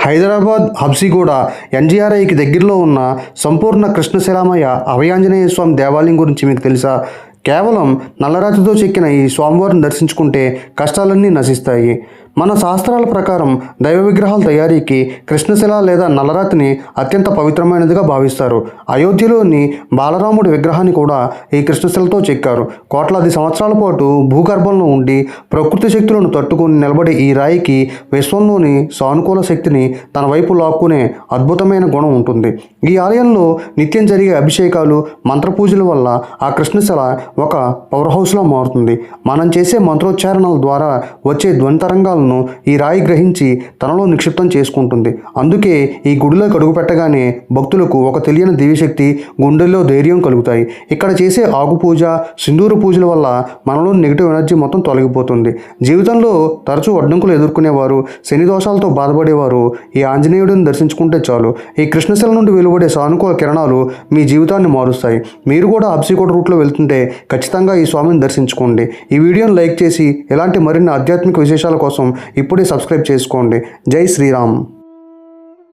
హైదరాబాద్ హబ్సిగూడ ఎన్జీఆర్ఐకి దగ్గరలో ఉన్న సంపూర్ణ కృష్ణశిలామయ అభయాంజనేయ స్వామి దేవాలయం గురించి మీకు తెలుసా? కేవలం నల్లరాతితో చెక్కిన ఈ స్వామివారిని దర్శించుకుంటే కష్టాలన్నీ నశిస్తాయి. మన శాస్త్రాల ప్రకారం దైవ విగ్రహాల తయారీకి కృష్ణశిల లేదా నల్లరాతిని అత్యంత పవిత్రమైనదిగా భావిస్తారు. అయోధ్యలోని బాలరాముడి విగ్రహాన్ని కూడా ఈ కృష్ణశిలతో చెక్కారు. కోట్లాది సంవత్సరాల పాటు భూగర్భంలో ఉండి ప్రకృతి శక్తులను తట్టుకుని నిలబడే ఈ రాయికి విశ్వంలోని సానుకూల శక్తిని తన వైపు లాక్కునే అద్భుతమైన గుణం ఉంటుంది. ఈ ఆలయంలో నిత్యం జరిగే అభిషేకాలు, మంత్రపూజల వల్ల ఆ కృష్ణశిల ఒక పవర్ హౌస్లో మారుతుంది. మనం చేసే మంత్రోచ్చారణల ద్వారా వచ్చే ధ్వనితరంగాలను ఈ రాయి గ్రహించి తనలో నిక్షిప్తం చేసుకుంటుంది. అందుకే ఈ గుడిలోకి అడుగు పెట్టగానే భక్తులకు ఒక తెలియని దివ్యశక్తి, గుండెల్లో ధైర్యం కలుగుతాయి. ఇక్కడ చేసే ఆకు పూజ, సింధూర పూజల వల్ల మనలో నెగిటివ్ ఎనర్జీ మొత్తం తొలగిపోతుంది. జీవితంలో తరచూ అడ్డంకులు ఎదుర్కొనేవారు, శని దోషాలతో బాధపడేవారు ఈ ఆంజనేయుడిని దర్శించుకుంటే చాలు. ఈ కృష్ణశిల నుండి వెలువడే సానుకూల కిరణాలు మీ జీవితాన్ని మారుస్తాయి. మీరు కూడా హబ్సిగూడ రూట్లో వెళ్తుంటే ఖచ్చితంగా ఈ స్వామిని దర్శించుకోండి. ఈ వీడియోని లైక్ చేసి ఇలాంటి మరిన్ని ఆధ్యాత్మిక విశేషాల కోసం ఇప్పుడే సబ్స్క్రైబ్ చేసుకోండి. జై శ్రీరామ్.